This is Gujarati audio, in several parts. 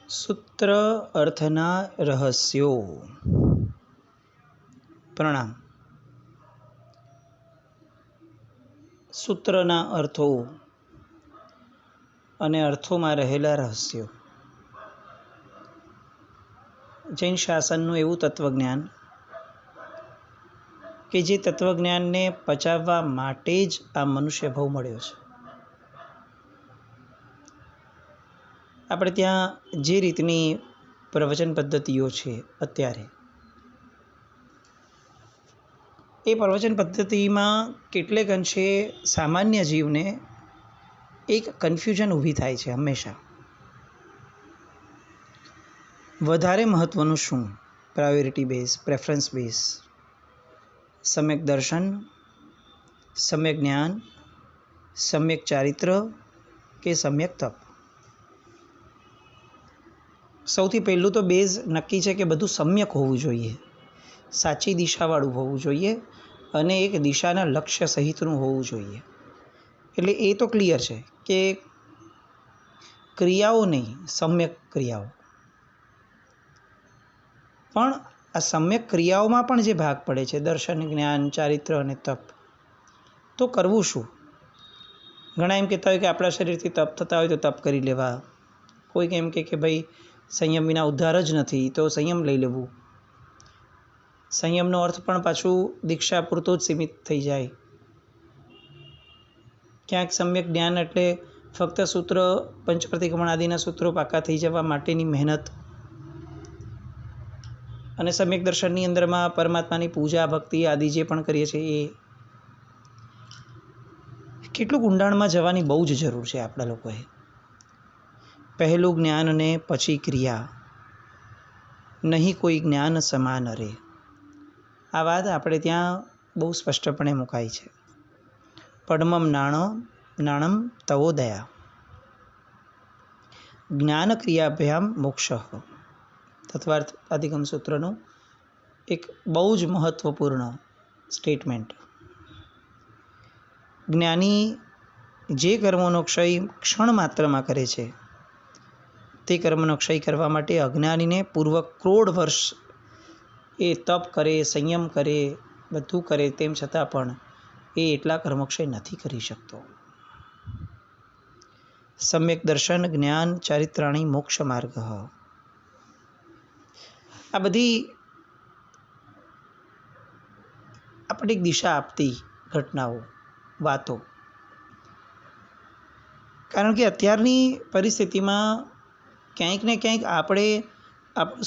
સૂત્ર અર્થના રહસ્યો. પ્રણામ. સૂત્રના અર્થો અને અર્થોમાં રહેલા રહસ્યો. જૈન શાસનનું એવું તત્વજ્ઞાન કે જે તત્વજ્ઞાનને પચાવવા માટે જ આ મનુષ્ય ભવ મળ્યો છે. આપણે ત્યાં જે રીતની પ્રવચન પદ્ધતિઓ છે અત્યારે, એ પ્રવચન પદ્ધતિમાં કેટલેક અંશે સામાન્ય જીવને એક કન્ફ્યુઝન ઊભી થાય છે. હંમેશા વધારે મહત્ત્વનું શું, પ્રાયોરિટી બેઝ, પ્રેફરન્સ બેઝ, સમ્યક દર્શન, સમ્યક જ્ઞાન, સમ્યક ચારિત્ર કે સમ્યક તપ? સૌથી પહેલું તો બેઝ નક્કી છે કે બધું સમ્યક હોવું જોઈએ, સાચી દિશાવાળું હોવું જોઈએ અને એક દિશાના લક્ષ્ય સહિતનું હોવું જોઈએ. એટલે એ તો ક્લિયર છે કે ક્રિયાઓ નહીં, સમ્યક ક્રિયાઓ. પણ આ સમ્યક ક્રિયાઓમાં પણ જે ભાગ પડે છે, દર્શન, જ્ઞાન, ચારિત્ર અને તપ, તો કરવું શું? ઘણા એમ કહેતા હોય કે આપણા શરીરથી તપ થતા હોય તો તપ કરી લેવા. કોઈક એમ કે ભાઈ સંયમ વિના ઉદ્ધાર જ નથી તો સંયમ લઈ લેવું. સંયમનો અર્થ પણ પાછું દીક્ષા પૂરતો જ સીમિત થઈ જાય. ક્યાંક સમ્યક જ્ઞાન એટલે ફક્ત સૂત્ર, પંચપ્રતિક્રમણ આદિના સૂત્રો પાકા થઈ જવા માટેની મહેનત, અને સમ્યક દર્શનની અંદરમાં પરમાત્માની પૂજા, ભક્તિ આદિ જે પણ કરીએ છીએ એ કેટલુંક ઊંડાણમાં જવાની બહુ જ જરૂર છે આપણા લોકોએ. પહેલું જ્ઞાન ને પછી ક્રિયા, નહીં કોઈ જ્ઞાન સમાન રે. આ વાત આપણે ત્યાં બહુ સ્પષ્ટપણે મુકાઈ છે. પડમમ નાણમ તવોદયા, જ્ઞાન ક્રિયાભ્યામ મોક્ષ. તત્વાર્થ અધિગમ સૂત્રનું એક બહુ જ મહત્ત્વપૂર્ણ સ્ટેટમેન્ટ. જ્ઞાની જે કર્મોનો ક્ષય ક્ષણ માત્રમાં કરે છે, તે કર્મનો ક્ષય કરવા માટે અજ્ઞાનીને પૂર્વ કરોડ વર્ષ એ તપ કરે, સંયમ કરે, બધું કરે, તેમ છતાં પણ એ એટલા કર્મક્ષય નથી કરી શકતો. સમ્યક દર્શન, જ્ઞાન, ચારિત્રાણી મોક્ષ માર્ગ. આ બધી આપણને એક દિશા આપતી ઘટનાઓ, વાતો. કારણ કે અત્યારની પરિસ્થિતિમાં ક્યાંક ને ક્યાંક આપણે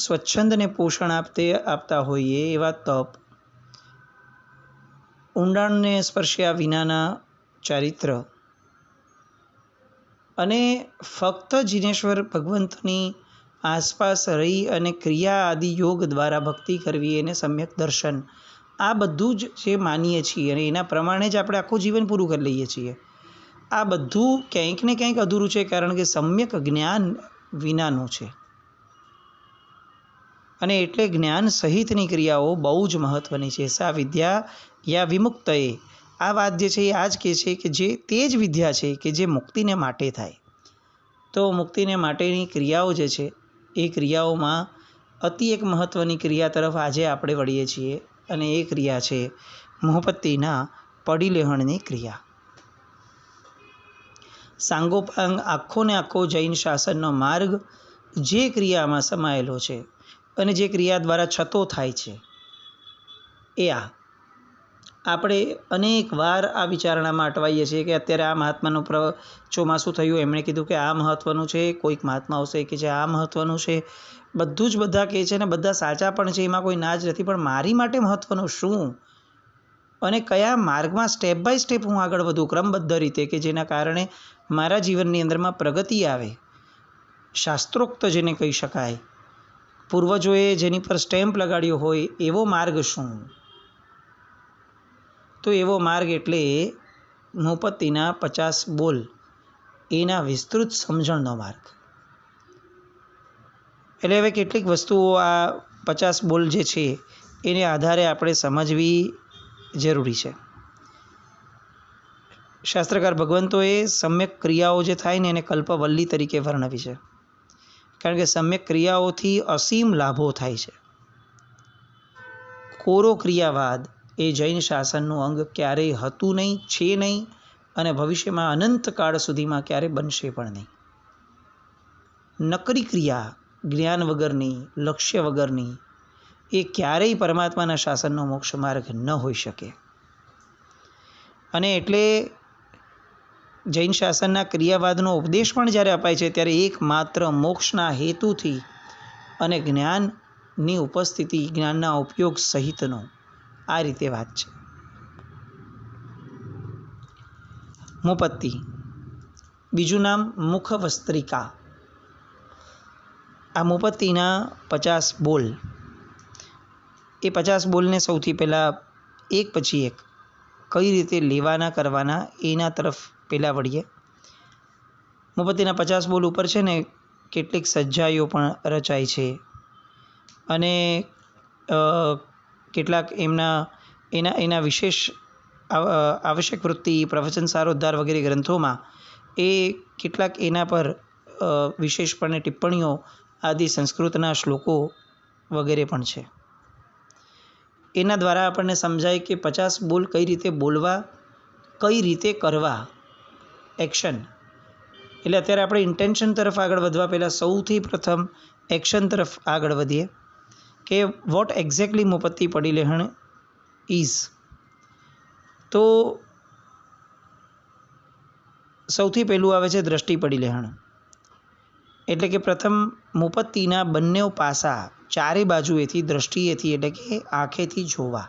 સ્વચ્છંદને પોષણ આપતા હોઈએ એવા તપ, ઊંડાણને સ્પર્શ્યા વિનાના ચારિત્ર અને ફક્ત જીનેશ્વર ભગવંતની આસપાસ રહી અને ક્રિયા આદિ યોગ દ્વારા ભક્તિ કરવી, એને સમ્યક દર્શન, આ બધું જ જે માનીએ છીએ અને એના પ્રમાણે જ આપણે આખું જીવન પૂરું કરી લઈએ છીએ, આ બધું ક્યાંક ને ક્યાંક અધૂરું છે. કારણ કે સમ્યક જ્ઞાન વિનાનું છે. અને એટલે જ્ઞાન સહિતની ક્રિયાઓ બહુ જ મહત્ત્વની છે. સા વિદ્યા યા વિમુક્તએ, આ વાત જે છે એ આ જ કહે છે કે જે તે જ વિદ્યા છે કે જે મુક્તિને માટે થાય. તો મુક્તિને માટેની ક્રિયાઓ જે છે એ ક્રિયાઓમાં અતિ એક મહત્ત્વની ક્રિયા તરફ આજે આપણે વળીએ છીએ, અને એ ક્રિયા છે મોહપત્તિના પડી લેહણની ક્રિયા. સાંગોપાંગ આખો ને આખો જૈન શાસનનો માર્ગ જે ક્રિયામાં સમાયેલો છે અને જે ક્રિયા દ્વારા છતો થાય છે એ આપણે અનેક વાર આ વિચારણામાં અટવાઈએ છીએ કે અત્યારે આ મહાત્માનું ચોમાસું થયું, એમણે કીધું કે આ મહત્ત્વનું છે, કોઈક મહાત્મા આવશે કે જે આ મહત્ત્વનું છે. બધું જ બધા કહે છે ને બધા સાચા પણ છે, એમાં કોઈ ના જ નથી. પણ મારી માટે મહત્ત્વનું શું અને કયા માર્ગમાં સ્ટેપ બાય સ્ટેપ હું આગળ વધું ક્રમબદ્ધ રીતે, કે જેના કારણે મારા જીવનની અંદરમાં પ્રગતિ આવે. શાસ્ત્રોક્ત જેને કહી શકાય, પૂર્વજોએ જેની પર સ્ટેમ્પ લગાડ્યો હોય એવો માર્ગ શું? તો એવો માર્ગ એટલે મોહપત્તિના 50 બોલ, એના વિસ્તૃત સમજણનો માર્ગ. એટલે હવે કેટલીક વસ્તુઓ આ 50 બોલ જે છે એને આધારે આપણે સમજવી જરૂરી છે. શાસ્ત્રકાર ભગવંતોએ સમ્યક ક્રિયાઓ જે થાય ને એને કલ્પવલ્લી તરીકે વર્ણવી છે. કારણ કે સમ્યક ક્રિયાઓથી અસીમ લાભો થાય છે. કોરો ક્રિયાવાદ એ જૈન શાસનનું અંગ ક્યારેય હતું નહીં, છે નહીં અને ભવિષ્યમાં અનંતકાળ સુધીમાં ક્યારેય બનશે પણ નહીં. નકરી ક્રિયા જ્ઞાન વગરની, લક્ષ્ય વગરની એ ક્યારેય પરમાત્માના શાસનનો મોક્ષ માર્ગ ન હોઈ શકે. અને એટલે જૈન શાસનના ક્રિયાવાદનો ઉપદેશ પણ જ્યારે અપાય છે ત્યારે એકમાત્ર મોક્ષના હેતુથી અને જ્ઞાનની ઉપસ્થિતિ, જ્ઞાનના ઉપયોગ સહિતનો આ રીતે વાત છે. મુપત્તિ, બીજું નામ મુખવસ્ત્રિકા. આ મુપત્તિના 50 બોલ. એ 50 બોલને સૌથી પહેલાં એક પછી એક કઈ રીતે લેવાના કરવાના એના તરફ પહેલાં વળીએ. મુપત્તિના 50 બોલ ઉપર છે ને કેટલીક સજ્જાઈઓ પણ રચાય છે અને કેટલાક એના વિશેષ આવશ્યક વૃત્તિ, પ્રવચન સારોદ્ધાર વગેરે ગ્રંથોમાં એ કેટલાક એના પર વિશેષપણે ટિપ્પણીઓ આદિ સંસ્કૃતના શ્લોકો વગેરે પણ છે. એના દ્વારા આપણને સમજાય કે 50 બોલ કઈ રીતે બોલવા, કઈ રીતે કરવા, એક્શન. એટલે અત્યારે આપણે ઇન્ટેન્શન તરફ આગળ વધવા પહેલાં સૌથી પ્રથમ એક્શન તરફ આગળ વધીએ કે વોટ એક્ઝેક્ટલી મુપત્તિ પડિલેહણ ઇઝ. તો સૌથી પહેલું આવે છે દ્રષ્ટિ પડિલેહણ. એટલે કે પ્રથમ મુપત્તિના બંને પાસા ચારે બાજુએથી, દ્રષ્ટિએથી એટલે કે આંખેથી જોવા.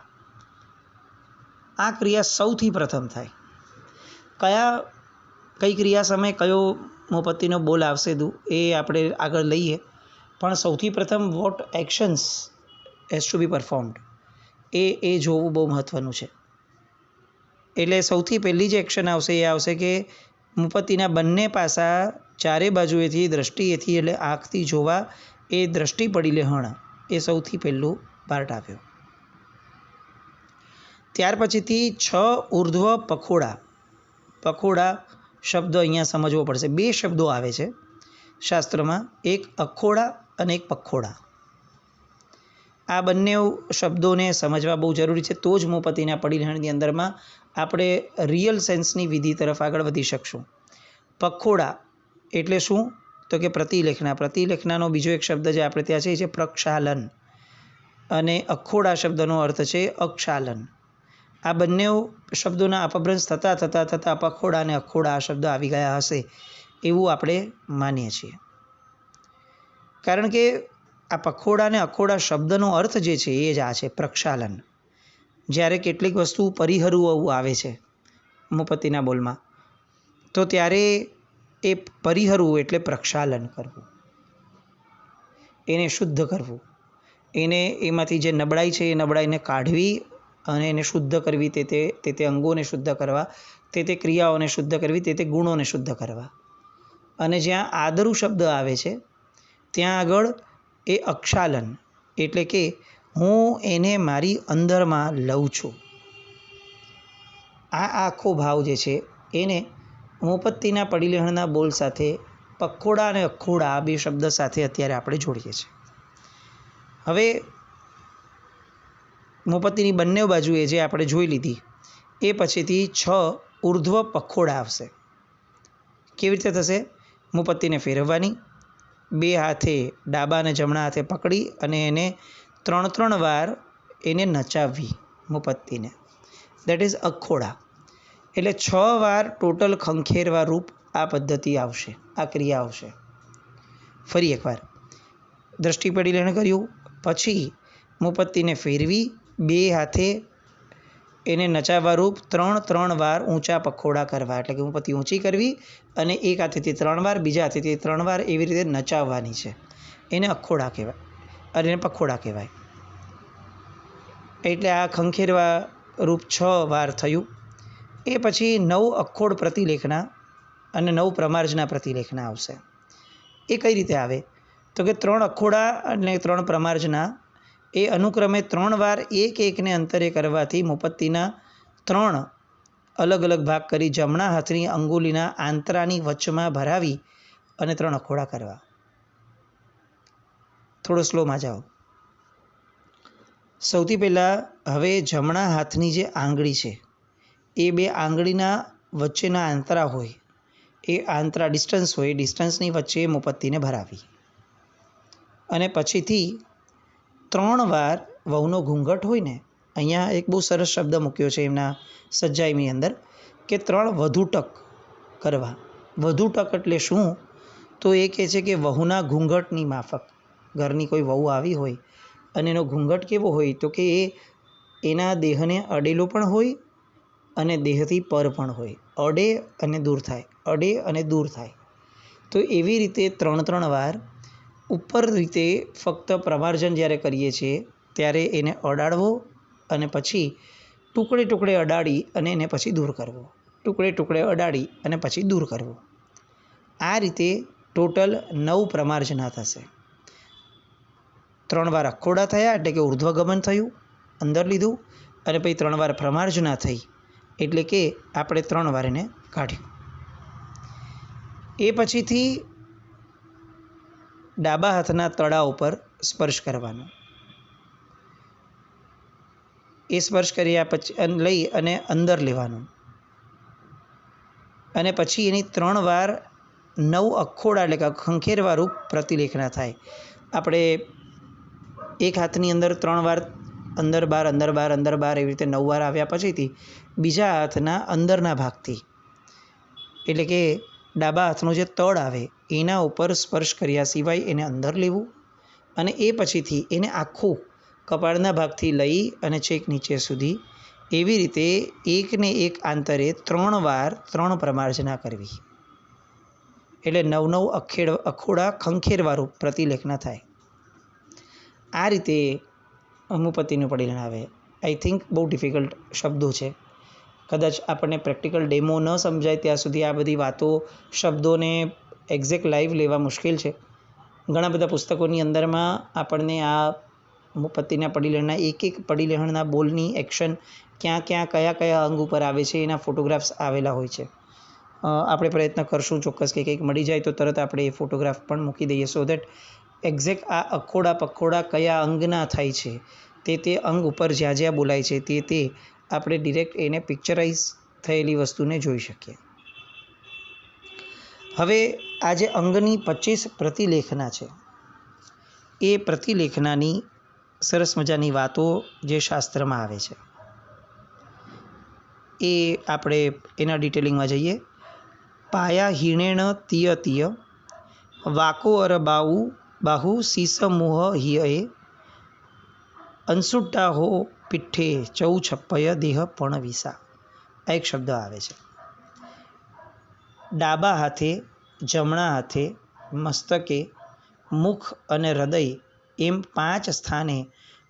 આ ક્રિયા સૌથી પ્રથમ થાય. કઈ ક્રિયા સમયે કયો મુપત્તિનો બોલ આવશે એ આપણે આગળ લઈએ, પણ સૌથી પ્રથમ what actions has to be performed એ જોવું બહુ મહત્ત્વનું છે. એટલે સૌથી પહેલી જે એક્શન આવશે એ આવશે કે મુપત્તિના બંને પાસા ચારે બાજુએથી, દ્રષ્ટિએથી એટલે આંખથી જોવા. એ દ્રષ્ટિ પડિલેહણ એ સૌથી પહેલું પાર્ટ આવ્યો. ત્યાર પછીથી 6 ઉર્ધ્વ પખોડા. પખોડા શબ્દ અહીંયા સમજવો પડશે. 2 શબ્દો આવે છે શાસ્ત્રમાં, એક અખોડા અને એક પખોડા. આ બંને શબ્દોને સમજવા બહુ જરૂરી છે, તો જ મુપત્તિના પડિલેહણની અંદરમાં આપણે રિયલ સેન્સની વિધિ તરફ આગળ વધી શકશું. પખોડા એટલે શું? તો કે પ્રતિલેખના. પ્રતિલેખનાનો બીજો એક શબ્દ જે આપણે ત્યાં છે એ છે પ્રક્ષાલન, અને અખોડા શબ્દનો અર્થ છે અક્ષાલન. આ બંને શબ્દોના અપભ્રંશ થતાં પખોડા અને અખોડા આ શબ્દ આવી ગયા હશે એવું આપણે માનીએ છીએ. કારણ કે આ પખોડા અને અખોડા શબ્દનો અર્થ જે છે એ જ આ છે, પ્રક્ષાલન. જ્યારે કેટલીક વસ્તુ પરિહરવું આવે છે મુપત્તિના બોલમાં, તો ત્યારે એ પરિહરવું એટલે પ્રક્ષાલન કરવું, એને શુદ્ધ કરવું, એમાંથી જે નબળાઈ છે એ નબળાઈને કાઢવી અને એને શુદ્ધ કરવી, તે અંગોને શુદ્ધ કરવા, તે ક્રિયાઓને શુદ્ધ કરવી, તે ગુણોને શુદ્ધ કરવા. અને જ્યાં આદરુ શબ્દ આવે છે ત્યાં આગળ એ અક્ષાલન એટલે કે હું એને મારી અંદરમાં લઉં છું. આ આખો ભાવ જે છે એને મુપત્તિના પડિલેહણના બોલ સાથે પખોડા અને અખોડા આ 2 શબ્દ સાથે અત્યારે આપણે જોડીએ છીએ. હવે મુપત્તિની બંને બાજુએ જે આપણે જોઈ લીધી એ પછીથી 6 ઉર્ધ્વ પખોડા આવશે. કેવી રીતે થશે? મુપત્તિને ફેરવવાની, 2 હાથે ડાબા અને જમણા હાથે પકડી અને એને 3 વાર એને નચાવવી મુપત્તિને. That is અખોડા. એટલે 6 વાર ટોટલ ખંખેરવા રૂપ આ પદ્ધતિ આવશે, આ ક્રિયા આવશે. ફરી એકવાર દ્રષ્ટિ પડિલેહણ કર્યું, પછી મુપત્તિને ફેરવી 2 હાથે એને નચાવવા રૂપ 3 વાર ઊંચા પખોડા કરવા. એટલે કે મુપત્તિ ઊંચી કરવી અને એક હાથેથી 3 વાર, બીજા હાથેથી 3 વાર એવી રીતે નચાવવાની છે. એને અખોડા કહેવાય અને એને પખોડા કહેવાય. એટલે આ ખંખેરવા રૂપ 6 વાર થયું. એ પછી 9 અખોડ પ્રતિલેખના અને 9 પ્રમાર્જના પ્રતિલેખના આવશે. એ કઈ રીતે આવે? તો કે 3 અખોડા અને 3 પ્રમાર્જના એ અનુક્રમે 3 વાર એકને અંતરે કરવાથી મુપત્તિના 3 અલગ અલગ ભાગ કરી જમણા હાથની અંગુલીના આંતરાની વચમાં ભરાવી અને 3 અખોડા કરવા. થોડો સ્લોમાં જાઓ. સૌથી પહેલાં હવે જમણા હાથની જે આંગળી છે એ બે આંગળીના વચ્ચેના આંતરા હોય એ આંતરા ડિસ્ટન્સ હોય, ડિસ્ટન્સની વચ્ચે મોમબત્તીને ભરાવી અને પછીથી 3 વાર વહુનો ઘૂંઘટ હોય ને, અહીંયા એક બહુ સરસ શબ્દ મૂક્યો છે એમના સજ્જાઈની અંદર કે 3 વધુ ટક કરવા. વધુ ટક એટલે શું? તો એ કહે છે કે વહુના ઘૂંઘટની માફક. ઘરની કોઈ વહુ આવી હોય અને એનો ઘૂંઘટ કેવો હોય તો કે એ એના દેહને અડેલો પણ હોય અને દેહથી પર પણ હોય, અડે અને દૂર થાય, અડે અને દૂર થાય. તો એવી રીતે 3 વાર ઉપર રીતે ફક્ત પ્રમાર્જન જ્યારે કરીએ છીએ ત્યારે એને અડાડવો અને પછી ટુકડે ટુકડે અડાડી અને એને પછી દૂર કરવો, ટુકડે ટુકડે અડાડી અને પછી દૂર કરવો. આ રીતે ટોટલ 9 પ્રમાર્જના થશે. 3 વાર અખોડા થયા એટલે કે ઉર્ધ્વગમન થયું, અંદર લીધું, અને પછી 3 વાર પ્રમાર્જના થઈ એટલે કે આપણે 3 વાર એને કાઢ્યું. એ પછીથી ડાબા હાથના તળા ઉપર સ્પર્શ કરવાનો. એ સ્પર્શ કર્યા પછી લઈ અને અંદર લેવાનું અને પછી એની 3 વાર 9 અખોડા એટલે કે ખંખેરવાળું પ્રતિલેખના થાય. આપણે એક હાથની અંદર 3 વાર અંદર બાર અંદર બાર અંદર બાર એવી રીતે 9 વાર આવ્યા પછીથી બીજા હાથના અંદરના ભાગથી એટલે કે ડાબા હાથનું જે તળ આવે એના ઉપર સ્પર્શ કર્યા સિવાય એને અંદર લેવું અને એ પછીથી એને આખું કપાળના ભાગથી લઈ અને છેક નીચે સુધી એવી રીતે એકને એક આંતરે 3 વાર 3 પ્રમાર્જના કરવી. એટલે 9 અખોડા ખંખેરવાળું પ્રતિલેખના થાય. આ રીતે હોમિયોપેથીનું પરિણામ આવે. આઈ થિંક બહુ ડિફિકલ્ટ શબ્દો છે. કદાચ આપણને પ્રેક્ટિકલ ડેમો ન સમજાય ત્યાં સુધી આ બધી વાતો શબ્દોને એક્ઝેક્ટ લાઈવ લેવા મુશ્કેલ છે. ઘણા બધા પુસ્તકોની અંદરમાં આપણને આ હોમિયોપેથીના પડીલેહણના એક પડીલેહણના બોલની એક્શન ક્યાં ક્યાં કયા કયા અંગ ઉપર આવે છે એના ફોટોગ્રાફ્સ આવેલા હોય છે. આપણે પ્રયત્ન કરશું ચોક્કસ કે કંઈક મળી જાય તો તરત આપણે એ ફોટોગ્રાફ પણ મૂકી દઈએ સો દેટ એક્ઝેક્ટ આ અખોડા પખોડા કયા અંગના થાય છે તે અંગ ઉપર જ્યાં જ્યાં બોલાય છે તે આપણે ડિરેક્ટ એને પિક્ચરાઇઝ થયેલી વસ્તુને જોઈ શકીએ. હવે આ જે અંગની 25 પ્રતિલેખના છે એ પ્રતિલેખનાની સરસ મજાની વાતો જે શાસ્ત્રમાં આવે છે એ આપણે એના ડિટેલિંગમાં જઈએ. પાયા હિણેણ તિય તિય વાકો અર બાહુ શીસમુહ હિયએ અંશુટ્ટા હો પીઠે ચૌ છપ્પય દેહ પણ વિસા. આ એક શબ્દ આવે છે. ડાબા હાથે, જમણા હાથે, મસ્તકે, મુખ અને હૃદય એમ 5 સ્થાને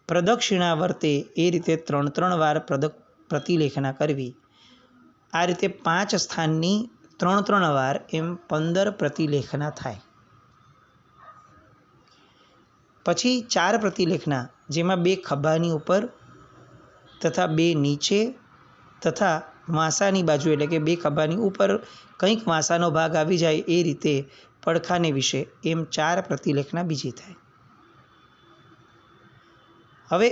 પ્રદક્ષિણા વર્તે એ રીતે 3 વાર પ્રતિલેખના કરવી. આ રીતે 5 સ્થાનની 3 વાર એમ 15 પ્રતિલેખના થાય. પછી 4 પ્રતિલેખના જેમાં 2 ખભાની ઉપર તથા 2 નીચે તથા વાંસાની બાજુ એટલે કે 2 ખભાની ઉપર કંઈક વાંસાનો ભાગ આવી જાય એ રીતે પડખાને વિશે એમ 4 પ્રતિલેખના બીજી થાય. હવે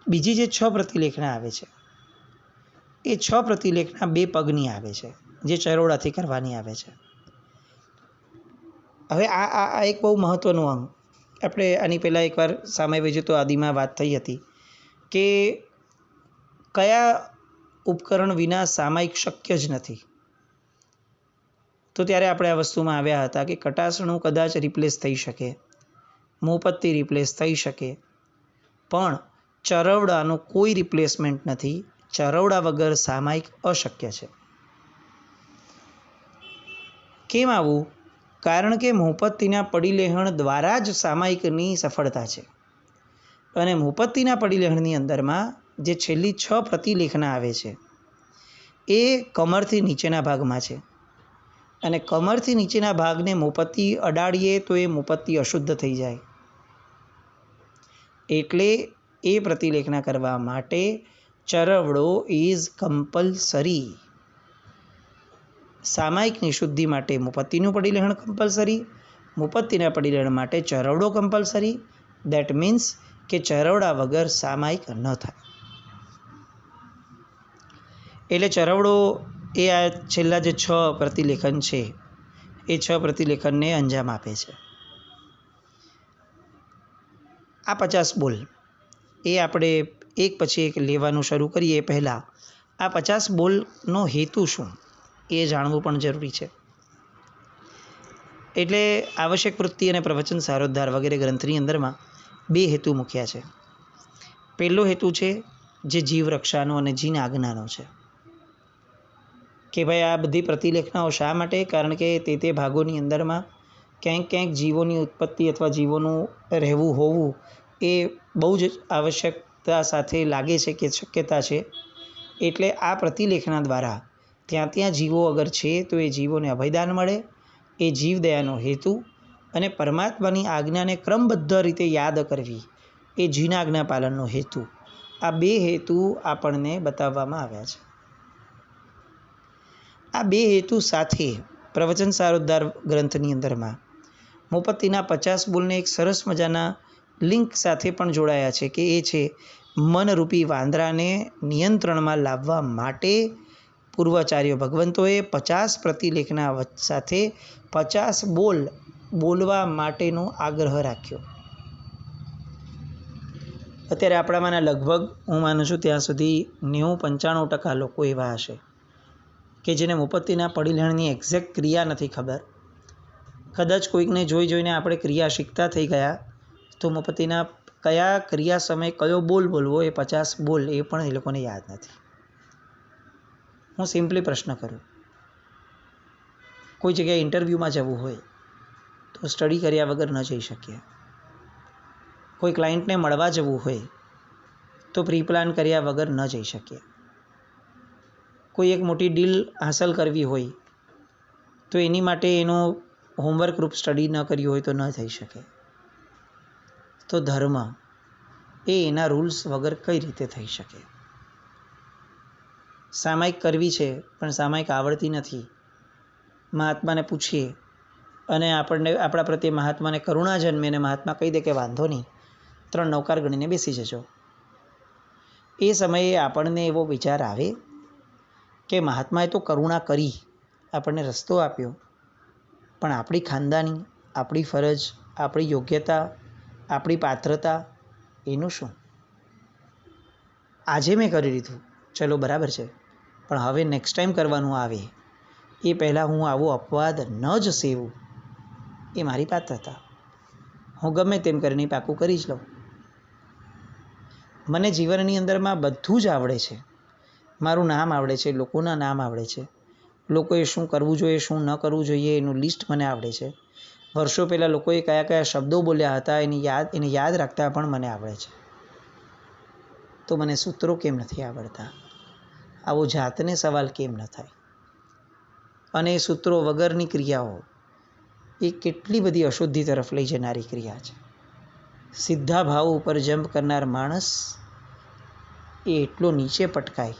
બીજી જે 6 પ્રતિલેખના આવે છે એ 6 પ્રતિલેખના 2 પગની આવે છે જે ચરોડાથી કરવાની આવે છે. હવે આ એક બહુ મહત્ત્વનું અંગ. આપણે આની પહેલાં એકવાર સામાન્ય વિજેતો આદિમાં વાત થઈ હતી કે કયા ઉપકરણ વિના સામાયિક શક્ય જ નથી. તો ત્યારે આપણે આ વસ્તુમાં આવ્યા હતા કે કટાસણું કદાચ રિપ્લેસ થઈ શકે, મોમબત્તી રિપ્લેસ થઈ શકે, પણ ચરવડાનું કોઈ રિપ્લેસમેન્ટ નથી. ચરવડા વગર સામાયિક અશક્ય છે. કેમ આવું? કારણ કે મોમબત્તીના પડીલેહણ દ્વારા જ સામાયિકની સફળતા છે. અને મોમબત્તીના પડીલેહણની અંદરમાં જે છેલ્લી 6 પ્રતિલેખના આવે છે એ કમરથી નીચેના ભાગમાં છે. અને કમરથી નીચેના ભાગને મોમબત્તી અડાડીએ તો એ મોમબત્તી અશુદ્ધ થઈ જાય. એટલે એ પ્રતિલેખના કરવા માટે ચરવડો ઇઝ કમ્પલસરી. સામાયિકની શુદ્ધિ માટે મોમબત્તીનું પડીલેહણ કમ્પલસરી, મોમબત્તીના પડીલેહણ માટે ચરવડો કમ્પલસરી દેટ મીન્સ કે ચરવડા વગર સામાયિક ન થાય. એટલે ચરવડો એ આ છેલ્લા જે 6 પ્રતિલેખન છે એ 6 પ્રતિલેખનને અંજામ આપે છે. આ 50 બોલ એ આપણે એક પછી એક લેવાનું શરૂ કરીએ એ પહેલાં આ 50 બોલનો હેતુ શું એ જાણવું પણ જરૂરી છે. એટલે આવશ્યક વૃત્તિ અને પ્રવચન સારોદ્ધાર વગેરે ગ્રંથની અંદરમાં 2 હેતુ મૂક્યા છે. પહેલો હેતુ છે જે જીવ રક્ષાનો અને જીન આજ્ઞાનો છે કે ભાઈ આ બધી પ્રતિલેખનાઓ શા માટે? કારણ કે તે ભાગોની અંદરમાં ક્યાંક જીવોની ઉત્પત્તિ અથવા જીવોનું રહેવું હોવું એ બહુ જ આવશ્યકતા સાથે લાગે છે કે શક્યતા છે. એટલે આ પ્રતિલેખના દ્વારા ત્યાં જીવો અગર છે તો એ જીવોને અભયદાન મળે, એ જીવદયાનો હેતુ અને પરમાત્માની આજ્ઞાને ક્રમબદ્ધ રીતે યાદ કરવી એ જીનાજ્ઞા પાલનનો હેતુ, આ 2 હેતુ આપણને બતાવવામાં આવ્યા છે. આ 2 હેતુ સાથે પ્રવચન સારોદ્ધાર ગ્રંથની અંદરમાં મુપત્તિના 50 બોલને એક સરસ મજાના લિંક સાથે પણ જોડાયા છે કે એ છે મનરૂપી વાંદરાને નિયંત્રણમાં લાવવા માટે પૂર્વાચાર્ય ભગવંતોએ 50 પ્રતિલેખના સાથે 50 બોલ બોલવા માટેનો આગ્રહ રાખ્યો. અત્યારે આપણામાંના લગભગ હું માનું છું ત્યાં સુધી 90-95% લોકો એવા હશે કે જેને મુપત્તિના પડીલણની એક્ઝેક્ટ ક્રિયા નથી ખબર. કદાચ કોઈકને જોઈને આપણે ક્રિયા શીખતા થઈ ગયા તો મુપત્તિના કયા ક્રિયા સમયે કયો બોલ બોલવો એ 50 બોલ એ પણ એ લોકોને યાદ નથી. હું સિમ્પલી પ્રશ્ન કરું, કોઈ જગ્યાએ ઇન્ટરવ્યૂમાં જવું હોય તો સ્ટડી કર્યા વગર ન જઈ શકીએ. કોઈ ક્લાયન્ટને મળવા જવું હોય તો પ્રી પ્લાન કર્યા વગર ન જઈ શકીએ. કોઈ એક મોટી ડીલ હાંસલ કરવી હોય તો એની માટે એનો હોમવર્ક રૂપ સ્ટડી ન કર્યું હોય તો ન થઈ શકે. તો ધર્મ એ એના રૂલ્સ વગર કઈ રીતે થઈ શકે? સામાયિક કરવી છે પણ સામાયિક આવડતી નથી, મહાત્માને પૂછીએ અને આપણા પ્રત્યે મહાત્માને કરુણા જન્મે અને મહાત્મા કહી દે કે વાંધો નહીં, 3 નૌકાર ગણીને બેસી જજો. એ સમયે આપણને એવો વિચાર આવે કે મહાત્માએ તો કરુણા કરી, આપણને રસ્તો આપ્યો, પણ આપણી ખાનદાની, આપણી ફરજ, આપણી યોગ્યતા, આપણી પાત્રતા એનું શું? આજે મેં કરી લીધું, ચલો બરાબર છે, પણ હવે નેક્સ્ટ ટાઈમ કરવાનું આવે એ પહેલાં હું આવો અપવાદ ન જ સેવું એ મારી પાત્રતા. હું ગમે તેમ કરીને પાકું કરી જ લઉં. મને જીવનની અંદરમાં બધું જ આવડે છે. મારું નામ આવડે છે, લોકોના નામ આવડે છે, લોકોએ શું કરવું જોઈએ શું ન કરવું જોઈએ એનું લિસ્ટ મને આવડે છે. વર્ષો પહેલાં લોકોએ કયા શબ્દો બોલ્યા હતા એને યાદ રાખતા પણ મને આવડે છે. તો મને સૂત્રો કેમ નથી આવડતા? આવો જાતને સવાલ કેમ ન થાય? અને એ સૂત્રો વગરની ક્રિયાઓ એ કેટલી બધી અશુદ્ધિ તરફ લઈ જનારી ક્રિયા છે. સીધા ભાવ ઉપર જમ્પ કરનાર માણસ એ એટલો નીચે પટકાય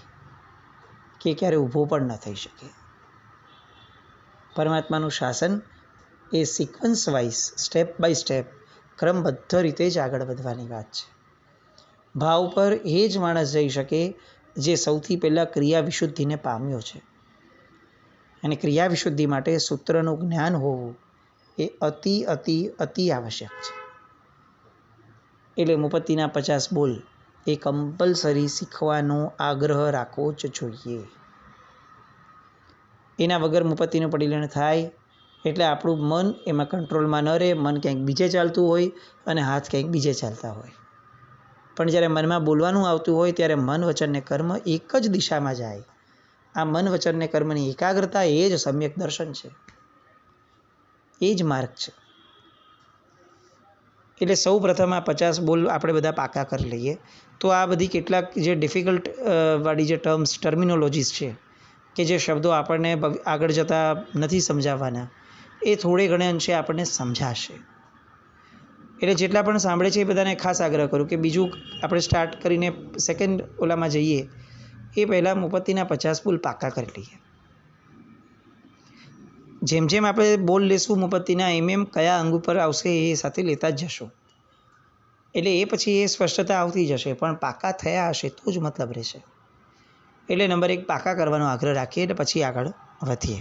કે ક્યારે ઊભો પણ ન થઈ શકે. પરમાત્માનું શાસન એ sequence wise step by step ક્રમબદ્ધ રીતે જ આગળ વધવાની વાત છે. ભાવ પર એ જ માણસ જઈ શકે જે સૌથી પહેલાં ક્રિયા વિશુદ્ધિને પામ્યો છે. અને ક્રિયા વિશુદ્ધિ માટે સૂત્રનું જ્ઞાન હોવું એ અતિ અતિ અતિ આવશ્યક છે. એટલે મુપત્તિના 50 બોલ એ કમ્પલસરી શીખવાનો આગ્રહ રાખવો જ જોઈએ. એના વગર મુપત્તિનું પડીલણ થાય એટલે આપણું મન એમાં કંટ્રોલમાં ન રહે, મન ક્યાંક બીજે ચાલતું હોય અને હાથ ક્યાંક બીજે ચાલતા હોય. પણ જ્યારે મનમાં બોલવાનું આવતું હોય ત્યારે મન વચન ને કર્મ એક જ દિશામાં જાય. આ મન વચન ને કર્મની એકાગ્રતા એ જ સમ્યક દર્શન છે, એ જ માર્ગ છે. એટલે સૌ પ્રથમ આ 50 બોલ આપણે બધા પાકા કરી લઈએ તો આ બધી કેટલાક જે ડિફિકલ્ટ વાળી જે ટર્મિનોલોજીસ છે કે જે શબ્દો આપણને આગળ જતાં નથી સમજાવવાના એ થોડે ઘણે અંશે આપણને સમજાશે. એટલે જેટલા પણ સાંભળે છે એ બધાને ખાસ આગ્રહ કરું કે બીજું આપણે સ્ટાર્ટ કરીને સેકન્ડ ઓલામાં જઈએ એ પહેલાં મુપત્તિના 50 બોલ પાકા કરી લઈએ. જેમ જેમ આપણે બોલ લેશું મુપત્તિના એમ કયા અંગ ઉપર આવશે એ સાથે લેતા જ જશું. એટલે એ પછી એ સ્પષ્ટતા આવતી જશે, પણ પાકા થયા હશે તો જ મતલબ રહેશે. એટલે નંબર 1 પાકા કરવાનો આગ્રહ રાખીએ એટલે પછી આગળ વધીએ.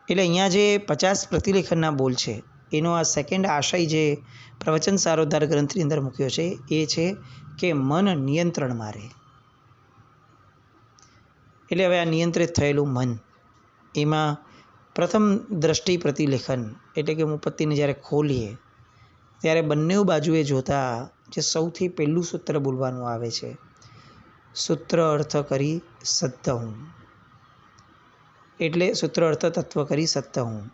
એટલે અહીંયા જે 50 પ્રતિલેખનના બોલ છે એનો આ સેકન્ડ આશય જે પ્રવચન સારોદ્ધાર ગ્રંથની અંદર મૂક્યો છે એ છે કે મન નિયંત્રણમાં રહે. એટલે હવે આ નિયંત્રિત થયેલું મન, એમાં પ્રથમ દ્રષ્ટિ પ્રતિલેખન એટલે કે મુપત્તિને જ્યારે ખોલીએ ત્યારે બંને બાજુએ જોતા જે સૌથી પહેલું સૂત્ર બોલવાનું આવે છે, સૂત્ર અર્થ કરી સત્ત હું. એટલે સૂત્ર અર્થ તત્વ કરી સત્ત હું.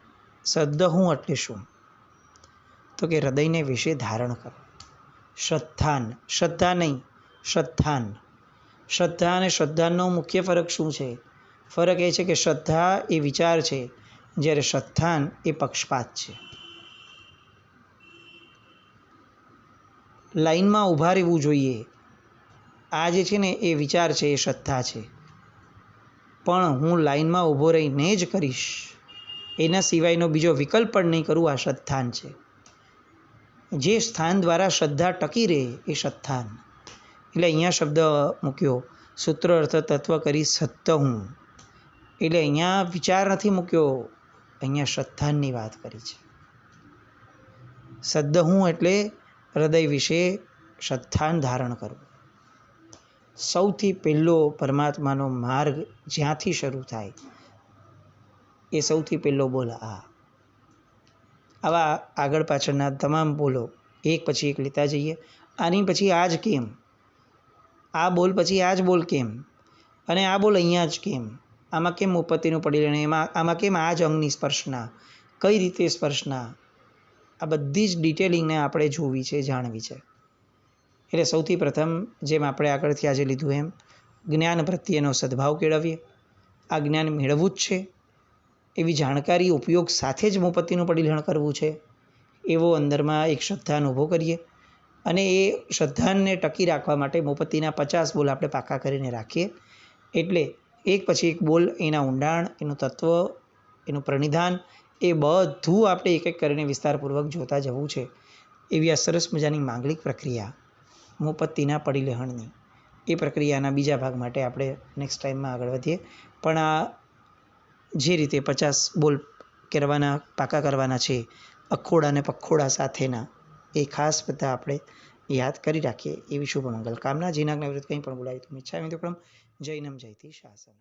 સદ્દ હું એટલે શું? તો કે હૃદયને વિશે ધારણ કરો. શ્રદ્ધાન, શ્રદ્ધા નહીં, શ્રદ્ધાન. શ્રદ્ધા અને શ્રદ્ધાનનો મુખ્ય ફરક શું છે? ફરક એ છે કે શ્રદ્ધા એ વિચાર છે, જ્યારે શ્રદ્ધાન એ પક્ષપાત છે. લાઈનમાં ઊભા રહેવું જોઈએ, આ જે છે ને એ વિચાર છે, એ શ્રદ્ધા છે. પણ હું લાઈનમાં ઊભો રહીને જ કરીશ, એના સિવાયનો બીજો વિકલ્પ પણ નહીં કરું, આ શ્રદ્ધાન છે. જે સ્થાન દ્વારા શ્રદ્ધા ટકી રહે એ શ્રદ્ધાન. એટલે અહીંયા શબ્દ મૂક્યો સૂત્ર અર્થ તત્વ કરી સત્ત હું. એટલે અહીંયા વિચાર નથી મૂક્યો, અહીંયા શ્રદ્ધાનની વાત કરી છે. સદ્દ હું એટલે હૃદય વિશે શ્રદ્ધાન ધારણ કરવું. સૌથી પહેલો પરમાત્માનો માર્ગ જ્યાંથી શરૂ થાય એ સૌથી પહેલો બોલ આ. આવા આગળ પાછળના તમામ બોલો એક પછી એક લેતા જઈએ. આની પછી આ જ કેમ? આ બોલ પછી આ જ બોલ કેમ? અને આ બોલ અહીંયા જ કેમ? આમાં કેમ મુપત્તિનું પડી લેણે? આમાં કેમ આ જ અંગની સ્પર્શના? કઈ રીતે સ્પર્શના? આ બધી જ ડિટેલિંગને આપણે જોવી છે, જાણવી છે. એટલે સૌથી પ્રથમ જેમ આપણે આગળથી આજે લીધું એમ જ્ઞાન પ્રત્યેનો સદભાવ કેળવીએ. આ જ્ઞાન મેળવવું જ છે, એવી જાણકારી ઉપયોગ સાથે જ મુપત્તિનું પરિગ્રહણ કરવું છે, એવો અંદરમાં એક શ્રદ્ધાન ઊભો કરીએ. અને એ શ્રદ્ધાનને ટકી રાખવા માટે મુપત્તિના 50 બોલ આપણે પાકા કરીને રાખીએ. એટલે એક પછી એક બોલ, એના ઊંડાણ, એનું તત્વ, એનું પ્રણિધાન, એ બધું આપણે એક એક કરીને વિસ્તારપૂર્વક જોતા જવું છે. એવી આ સરસ મજાની માંગલિક પ્રક્રિયા મુપત્તિના પરિલેહણની, એ પ્રક્રિયાના બીજા ભાગ માટે આપણે નેક્સ્ટ ટાઈમમાં આગળ વધીએ. પણ આ જે રીતે 50 બોલ કરવાના, પાકા કરવાના છે, અખોડા અને પખોડા સાથેના, એ ખાસ બધા આપણે યાદ કરી રાખીએ એવી શુભ મંગલ કામના. જીનાજ્ઞા વિરુદ્ધ કંઈ પણ બોલાય તો ઈચ્છા વિદુક્રમ. જૈનમ જયતિ શાસન.